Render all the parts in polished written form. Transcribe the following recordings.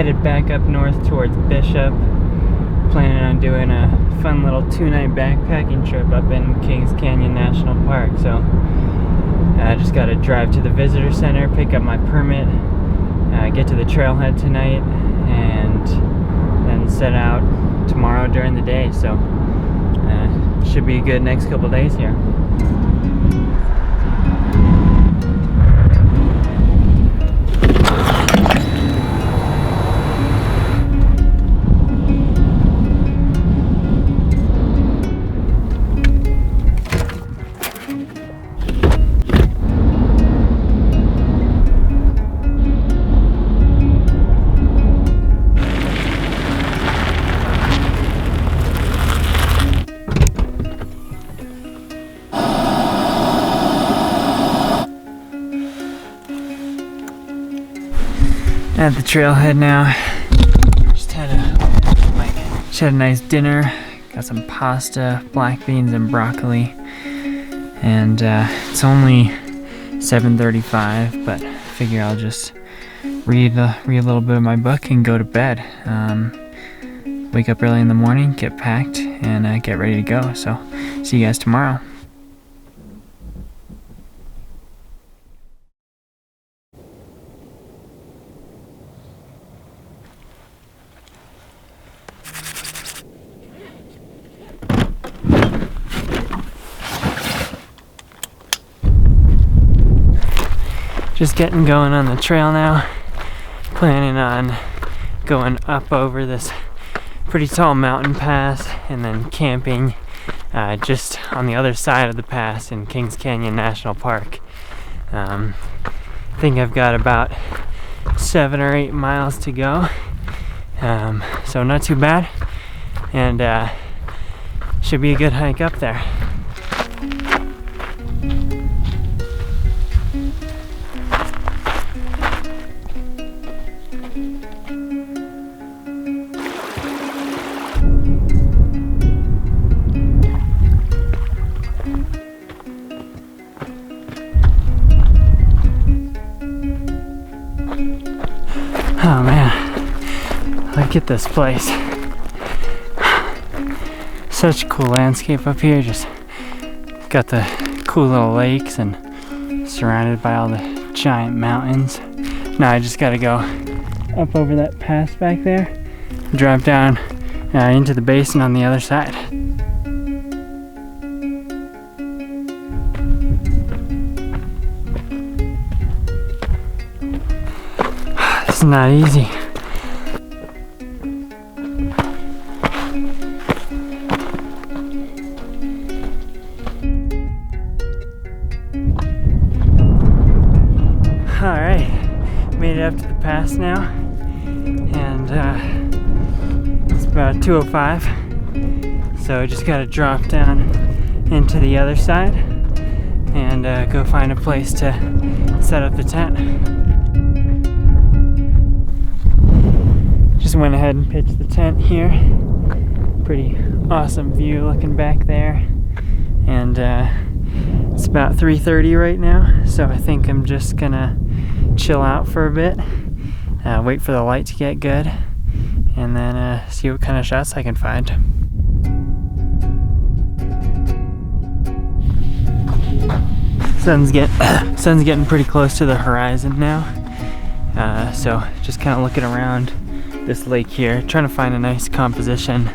headed back up north towards Bishop. Planning on doing a fun little 2-night backpacking trip up in Kings Canyon National Park. So I just got to drive to the visitor center, pick up my permit, get to the trailhead tonight, and then set out tomorrow during the day. So should be a good next couple days here. At the trailhead now. Just had a nice dinner. Got some pasta, black beans, and broccoli. And it's only 7:35, but I figure I'll just read a little bit of my book and go to bed. Wake up early in the morning, get packed, and get ready to go. So see you guys tomorrow. Just getting going on the trail now. Planning on going up over this pretty tall mountain pass and then camping just on the other side of the pass in Kings Canyon National Park. I think I've got about 7 or 8 miles to go, so not too bad, and should be a good hike up there. Oh man, look at this place. Such a cool landscape up here. Just got the cool little lakes and surrounded by all the giant mountains. Now I just gotta go up over that pass back there, drive down into the basin on the other side. It's not easy. Alright, made it up to the pass now, and it's about 2:05, so just gotta drop down into the other side and go find a place to set up the tent. Just went ahead and pitched the tent here. Pretty awesome view looking back there. And it's about 3:30 right now, so I think I'm just gonna chill out for a bit, wait for the light to get good, and then see what kind of shots I can find. Sun's getting pretty close to the horizon now, so just kind of looking around this lake here, trying to find a nice composition.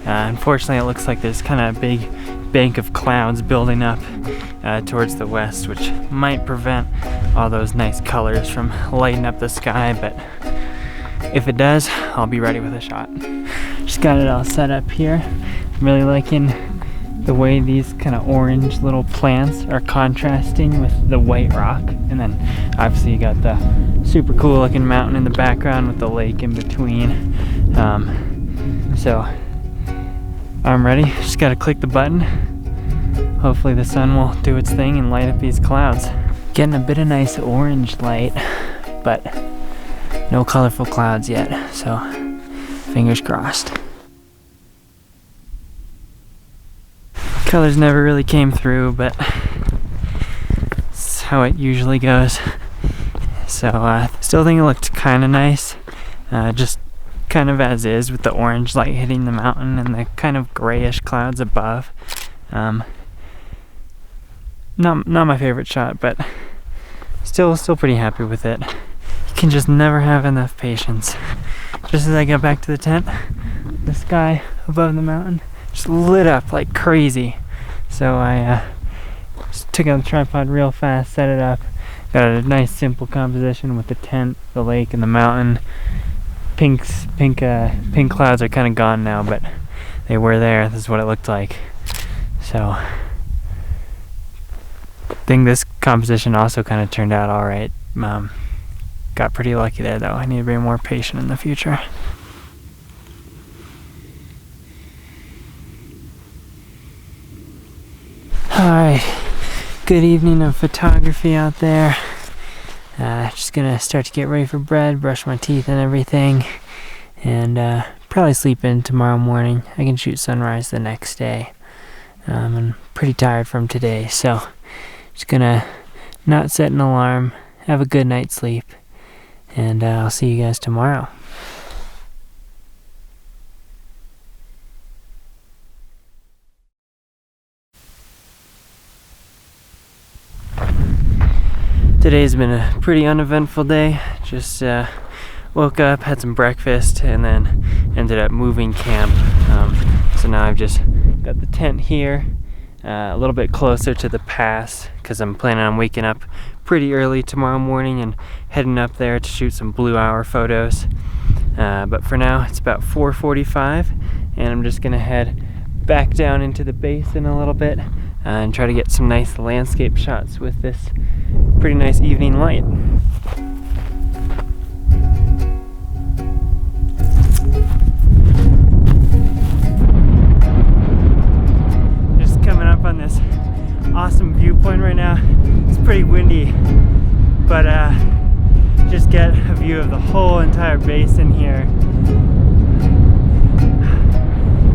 Unfortunately, it looks like there's kind of a big bank of clouds building up towards the west, which might prevent all those nice colors from lighting up the sky, but if it does, I'll be ready with a shot. Just got it all set up here. I'm really liking the way these kind of orange little plants are contrasting with the white rock, and then obviously you got the super cool looking mountain in the background with the lake in between. So I'm ready. Just gotta click the button. Hopefully the sun will do its thing and light up these clouds. Getting a bit of nice orange light, but no colorful clouds yet, so fingers crossed. Colors never really came through, but it's how it usually goes. So still think it looked kind of nice. just kind of as is, with the orange light hitting the mountain and the kind of grayish clouds above. Not my favorite shot, but still pretty happy with it. You can just never have enough patience. Just as I got back to the tent, the sky above the mountain just lit up like crazy. So I just took out the tripod real fast, set it up, got a nice simple composition with the tent, the lake, and the mountain. Pink clouds are kind of gone now, but they were there. This is what it looked like. So I think this composition also kind of turned out all right. Got pretty lucky there, though. I need to be more patient in the future. Alright, good evening of photography out there. Just gonna start to get ready for bed, brush my teeth and everything, and probably sleep in tomorrow morning. I can shoot sunrise the next day. I'm pretty tired from today, so just gonna not set an alarm, have a good night's sleep, and I'll see you guys tomorrow. Today's been a pretty uneventful day. Just woke up, had some breakfast, and then ended up moving camp. So now I've just got the tent here, a little bit closer to the pass, because I'm planning on waking up pretty early tomorrow morning and heading up there to shoot some blue hour photos. But for now, it's about 4:45, and I'm just gonna head back down into the basin a little bit and try to get some nice landscape shots with this pretty nice evening light. Just coming up on this awesome viewpoint right now. It's pretty windy, but just get a view of the whole entire basin here.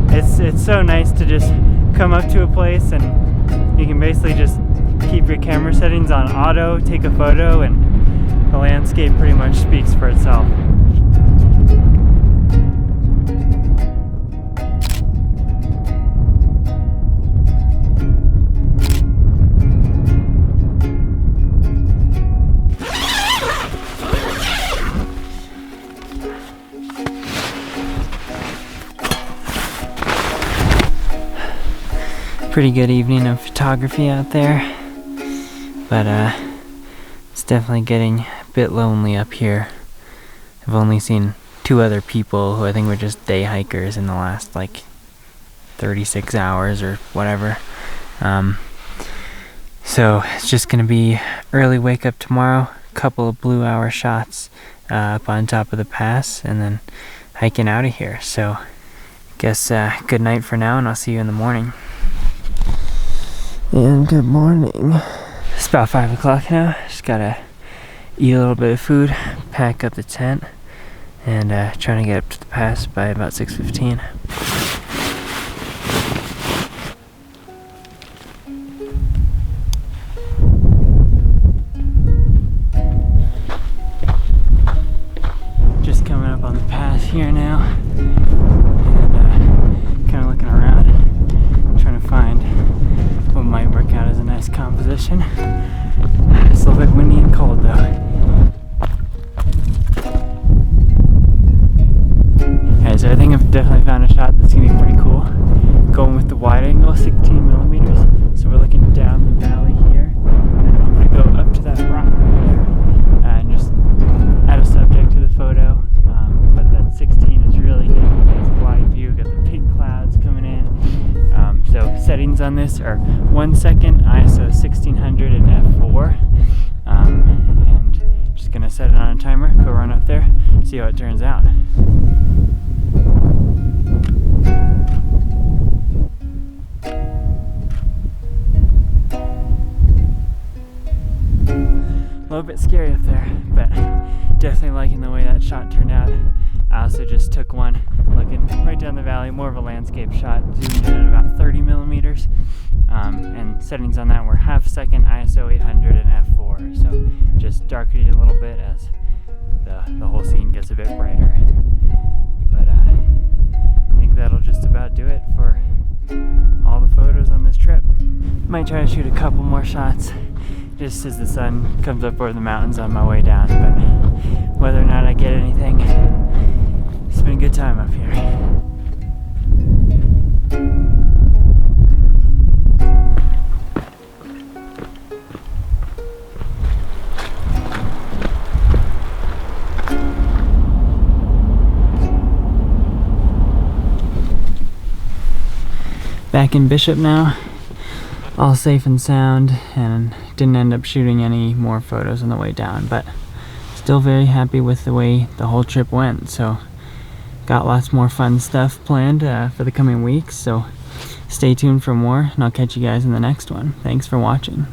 It's so nice to just come up to a place and you can basically just keep your camera settings on auto, take a photo, and the landscape pretty much speaks for itself. Pretty good evening of photography out there, but it's definitely getting a bit lonely up here. I've only seen 2 other people who I think were just day hikers in the last like 36 hours or whatever. So it's just gonna be early wake up tomorrow, a couple of blue hour shots up on top of the pass, and then hiking out of here. So guess good night for now, and I'll see you in the morning. And good morning. It's about 5 o'clock now. Just gotta eat a little bit of food, pack up the tent, and trying to get up to the pass by about 6:15. Just coming up on the pass here now, and kind of looking around, trying to find what might work out as a nice composition. It's a little bit windy and cold though. Okay, so I think I've definitely found a shot that's gonna be pretty cool. Going with the wide angle, 16 millimeters. So we're looking down the valley here, and then I'm gonna go up to that rock right there and just add a subject to the photo. But that 16 is really getting a nice wide view. Got the pink clouds coming in. So settings on this are 1 second, ISO 1600 and f4, and just gonna set it on a timer, go run up there, see how it turns out. A little bit scary up there, but definitely liking the way that shot turned out. I also just took one looking right down the valley, more of a landscape shot, zoomed in at about 30 millimeters, and settings on that were 1/2 second, ISO 800 and f4, so just darkening it a little bit as the whole scene gets a bit brighter. But I think that'll just about do it for all the photos on this trip. Might try to shoot a couple more shots just as the sun comes up over the mountains on my way down, but whether or not I get anything, it's been a good time up here. Back in Bishop now, all safe and sound, and didn't end up shooting any more photos on the way down, but still very happy with the way the whole trip went. So got lots more fun stuff planned for the coming weeks, so stay tuned for more, and I'll catch you guys in the next one. Thanks for watching.